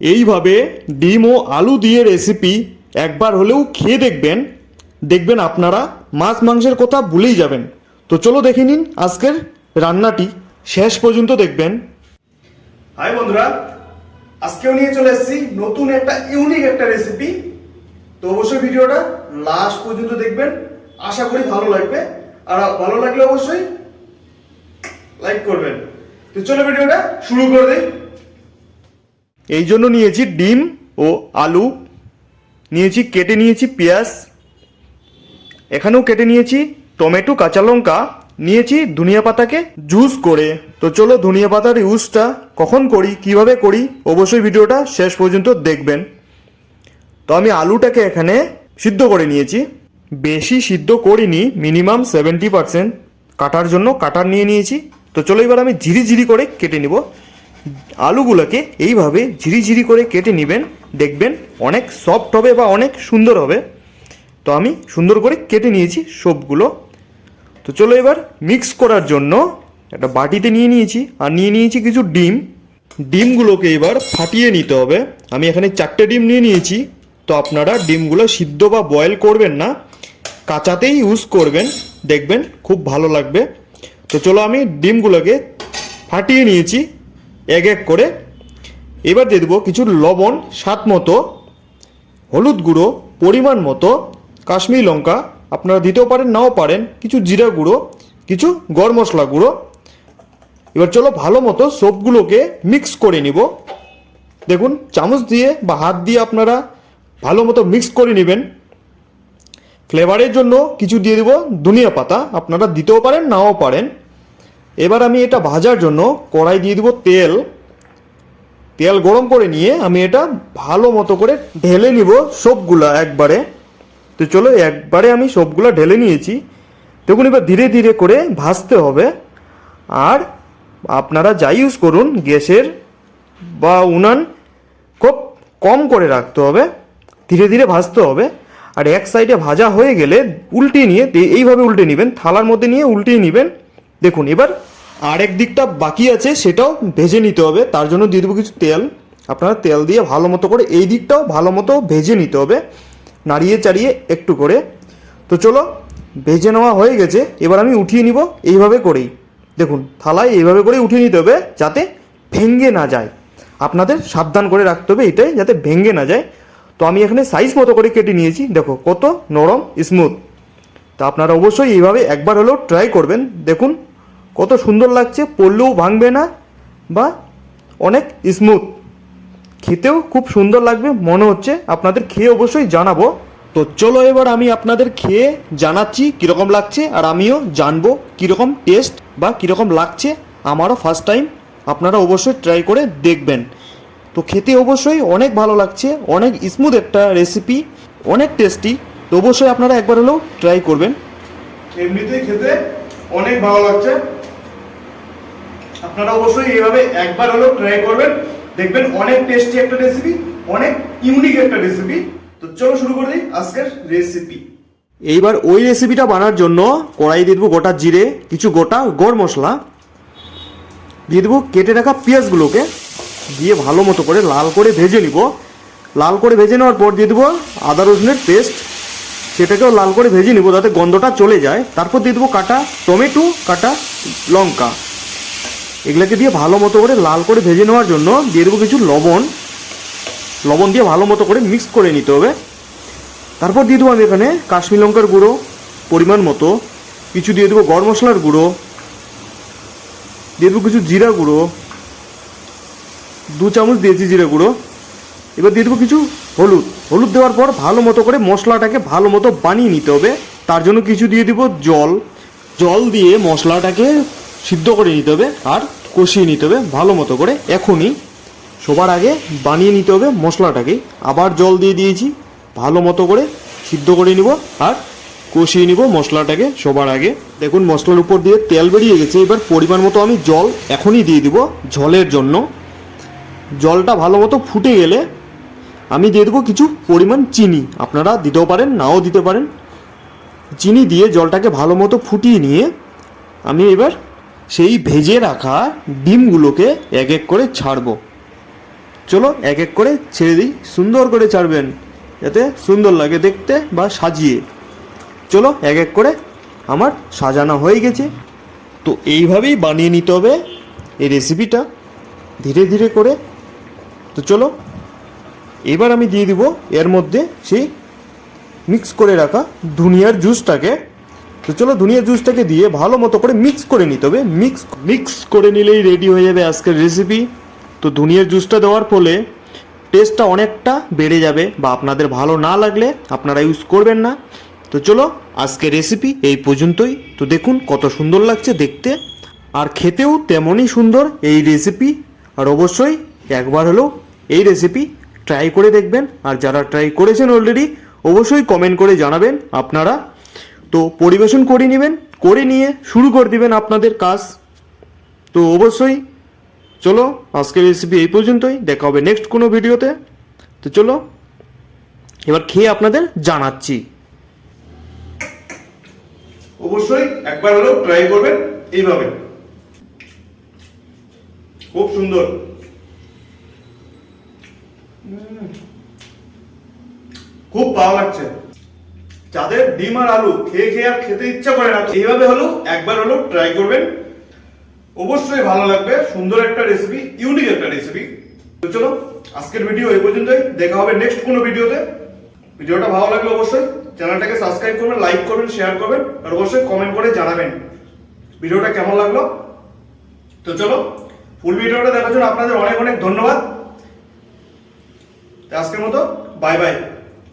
এইভাবে ডিম ও আলু দিয়ে রেসিপি একবার হলেও খেয়ে দেখবেন, দেখবেন আপনারা মাছ মাংসের কথা ভুলেই যাবেন। তো চলো দেখে নিন আজকের রান্নাটি, শেষ পর্যন্ত দেখবেন। হাই বন্ধুরা, আজকেও নিয়ে চলে এসেছি নতুন একটা ইউনিক একটা রেসিপি। তো অবশ্যই ভিডিওটা লাস্ট পর্যন্ত দেখবেন, আশা করি ভালো লাগবে। আর ভালো লাগলে অবশ্যই লাইক করবেন। তো চলো ভিডিওটা শুরু করে দিই। এই জন্য নিয়েছি ডিম ও আলু, নিয়েছি কেটে নিয়েছি পেঁয়াজ, এখানেও কেটে নিয়েছি টমেটো, কাঁচা লঙ্কা, নিয়েছি ধনিয়া পাতাকে জুস করে। তো চলো ধনিয়া পাতার ইউজটা কখন করি, কিভাবে করি, অবশ্যই ভিডিওটা শেষ পর্যন্ত দেখবেন। তো আমি আলুটাকে এখানে সিদ্ধ করে নিয়েছি, বেশি সিদ্ধ করিনি, মিনিমাম 70%। কাটার জন্য কাটার নিয়ে নিয়েছি। তো চলো এবার আমি ঝিরি করে কেটে নিব। আলুগুলোকে এইভাবে ঝিরি করে কেটে নেবেন, দেখবেন অনেক সফট হবে বা অনেক সুন্দর হবে। তো আমি সুন্দর করে কেটে নিয়েছি সবগুলো। তো চলো এবার মিক্স করার জন্য একটা বাটিতে নিয়ে নিয়েছি, আর নিয়ে নিয়েছি কিছু ডিম। ডিমগুলোকে এবার ফাটিয়ে নিতে হবে। আমি এখানে 4টে ডিম নিয়ে নিয়েছি। তো আপনারা ডিমগুলো সিদ্ধ বা বয়েল করবেন না, কাঁচাতেই ইউজ করবেন, দেখবেন খুব ভালো লাগবে। তো চলো আমি ডিমগুলোকে ফাটিয়ে নিয়েছি এক এক করে। এবার দিয়ে দেবো কিছু লবণ স্বাদ মতো, হলুদ গুঁড়ো পরিমাণ মতো, কাশ্মীরি লঙ্কা আপনারা দিতেও পারেন নাও পারেন, কিছু জিরা গুঁড়ো, কিছু গরম মশলা গুঁড়ো। এবার চলো ভালো মতো সবগুলোকে মিক্স করে নিব। দেখুন চামচ দিয়ে বা হাত দিয়ে আপনারা ভালো মতো মিক্স করে নেবেন। ফ্লেভারের জন্য কিছু দিয়ে দেবো ধনিয়া পাতা, আপনারা দিতেও পারেন নাও পারেন। এবার আমি এটা ভাজার জন্য কড়াই দিয়ে দিব তেল। তেল গরম করে নিয়ে আমি এটা ভালো মতো করে ঢেলে নিব সবগুলা একবারে। তো চলো একবারে আমি সবগুলা ঢেলে নিয়েছি। দেখুন এবার ধীরে করে ভাজতে হবে। আর আপনারা যাই ইউজ করুন, গ্যাসের বা উনান খুব কম করে রাখতে হবে, ধীরে ভাজতে হবে। আর এক সাইডে ভাজা হয়ে গেলে উল্টিয়ে নিয়ে এইভাবে উল্টে নেবেন, থালার মধ্যে নিয়ে উল্টিয়ে নেবেন। দেখুন এবার আরেক দিকটা বাকি আছে, সেটাও ভেজে নিতে হবে। তার জন্য দিয়ে দেবো কিছু তেল। আপনারা তেল দিয়ে ভালো মতো করে এই দিকটাও ভালো মতো ভেজে নিতে হবে, নাড়িয়ে চাড়িয়ে একটু করে। তো চলো ভেজে নেওয়া হয়ে গেছে, এবার আমি উঠিয়ে নিব এইভাবে করেই। দেখুন থালায় এইভাবে করে উঠিয়ে নিতে হবে, যাতে ভেঙে না যায়। আপনাদের সাবধান করে রাখতে হবে এটাই, যাতে ভেঙে না যায়। তো আমি এখানে সাইজ মতো করে কেটে নিয়েছি, দেখো কত নরম স্মুথ। তা আপনারা অবশ্যই এইভাবে একবার হলেও ট্রাই করবেন। দেখুন কত সুন্দর লাগছে, পড়লেও ভাঙবে না বা অনেক স্মুথ, খেতেও খুব সুন্দর লাগবে মনে হচ্ছে। আপনাদের খেয়ে অবশ্যই জানাবো। তো চলো এবার আমি আপনাদের খেয়ে জানাচ্ছি কীরকম লাগছে, আর আমিও জানবো কীরকম টেস্ট বা কীরকম লাগছে। আমারও ফার্স্ট টাইম, আপনারা অবশ্যই ট্রাই করে দেখবেন। তো খেতে অবশ্যই অনেক ভালো লাগছে, অনেক স্মুথ একটা রেসিপি, অনেক টেস্টি। তো অবশ্যই আপনারা একবার হলেও ট্রাই করবেন। এমনিতেই খেতে অনেক ভালো লাগছে, আপনারা অবশ্যই এইভাবে একবার হলেও ট্রাই করবেন, দেখবেন অনেক টেস্টি একটা রেসিপি, অনেক ইউনিক একটা রেসিপি। তো চলো শুরু করে দিই আজকের রেসিপি। এইবার ওই রেসিপিটা বানার জন্য কড়াই দিয়ে দেবো গোটা জিরে, কিছু গোটা গরম মশলা, দিয়ে দেবো কেটে রাখা পেঁয়াজগুলোকে, দিয়ে ভালো মতো করে লাল করে ভেজে নিব। লাল করে ভেজে নেওয়ার পর দিয়ে দেবো আদা রসুনের পেস্ট, সেটাকেও লাল করে ভেজে নিব যাতে গন্ধটা চলে যায়। তারপর দিয়ে দেবো কাটা টমেটো, কাটা লঙ্কা, এগুলোকে দিয়ে ভালো মতো করে লাল করে ভেজে নেওয়ার জন্য দিয়ে দেবো কিছু লবণ। লবণ দিয়ে ভালো মতো করে মিক্স করে নিতে হবে। তারপর দিয়ে দেবো আমি এখানে কাশ্মীরি লঙ্কার গুঁড়ো পরিমাণ মতো, কিছু দিয়ে দেবো গরম মশলার গুঁড়ো, দিয়ে দেবো কিছু জিরা গুঁড়ো, 2 চামচ দিয়েছি জিরা গুঁড়ো। এবার দিয়ে দেবো কিছু হলুদ। হলুদ দেওয়ার পর ভালো মতো করে মশলাটাকে ভালো মতো বানিয়ে নিতে হবে। তার জন্য কিছু দিয়ে দেবো জল। জল দিয়ে মশলাটাকে সিদ্ধ করে নিতে হবে আর কষিয়ে নিতে হবে ভালো মতো করে। এখনই সবার আগে বানিয়ে নিতে হবে মশলাটাকে। আবার জল দিয়ে দিয়েছি, ভালো মতো করে সিদ্ধ করে নিব আর কষিয়ে নিব মশলাটাকে সবার আগে। দেখুন মশলার উপর দিয়ে তেল বেরিয়ে গেছে। এবার পরিমাণ মতো আমি জল এখনই দিয়ে দিব ঝোলের জন্য। জলটা ভালো মতো ফুটে গেলে আমি দিয়ে দেবো কিছু পরিমাণ চিনি, আপনারা দিতেও পারেন নাও দিতে পারেন। চিনি দিয়ে জলটাকে ভালো মতো ফুটিয়ে নিয়ে আমি এবার সেই ভেজে রাখা ডিমগুলোকে এক এক করে ছাড়বো। চলো এক এক করে ছেড়ে দিই, সুন্দর করে ছাড়বেন যাতে সুন্দর লাগে দেখতে বা সাজিয়ে। চলো এক এক করে আমার সাজানো হয়ে গেছে। তো এইভাবেই বানিয়ে নিতে হবে এই রেসিপিটা ধীরে ধীরে করে। তো চলো এবার আমি দিয়ে দিব এর মধ্যে সেই মিক্স করে রাখা ধনিয়ার জুসটাকে। তো চলো ধনিয়ার জুসটাকে দিয়ে ভালো মতো করে মিক্স করে নিতে হবে। মিক্স করে নিলেই রেডি হয়ে যাবে আজকের রেসিপি। তো ধনিয়ার জুসটা দেওয়ার ফলে টেস্টটা অনেকটা বেড়ে যাবে, বা আপনাদের ভালো না লাগলে আপনারা ইউজ করবেন না। তো চলো আজকের রেসিপি এই পর্যন্তই। তো দেখুন কত সুন্দর লাগছে দেখতে, আর খেতেও তেমনই সুন্দর এই রেসিপি। আর অবশ্যই একবার হলেও এই রেসিপি ট্রাই করে দেখবেন। আর যারা ট্রাই করেছেন অলরেডি অবশ্যই কমেন্ট করে জানাবেন আপনারা। তো পরিবেশন করে নেবেন, করে নিয়ে শুরু করে দিবেন আপনাদের কাজ। তো অবশ্যই চলো আজকের রেসিপি এই পর্যন্তই, দেখা হবে নেক্সট কোনো ভিডিওতে। তো চলো এবার খেয়ে আপনাদের জানাচ্ছি। অবশ্যই একবার হলেও ট্রাই করবেন এইভাবে, খুব সুন্দর। খুব ভালো লাগছে। যাদের ডিম আর আলু খেয়ে খেয়ে আর খেতে ইচ্ছা করে না, তো এইভাবে হলেও একবার হলেও ট্রাই করবেন, অবশ্যই ভালো লাগবে। সুন্দর একটা রেসিপি, ইউনিক একটা রেসিপি। তো চলো আজকের ভিডিও এই পর্যন্তই, দেখা হবে নেক্সট কোনো ভিডিওতে। ভিডিওটা ভালো লাগলে অবশ্যই চ্যানেলটাকে সাবস্ক্রাইব করবেন, লাইক করবেন, শেয়ার করবেন, আর অবশ্যই কমেন্ট করে জানাবেন ভিডিওটা কেমন লাগলো। তো চলো ফুল ভিডিওটা দেখার জন্য আপনাদের অনেক অনেক ধন্যবাদ। আজকের মতো বাই বাই।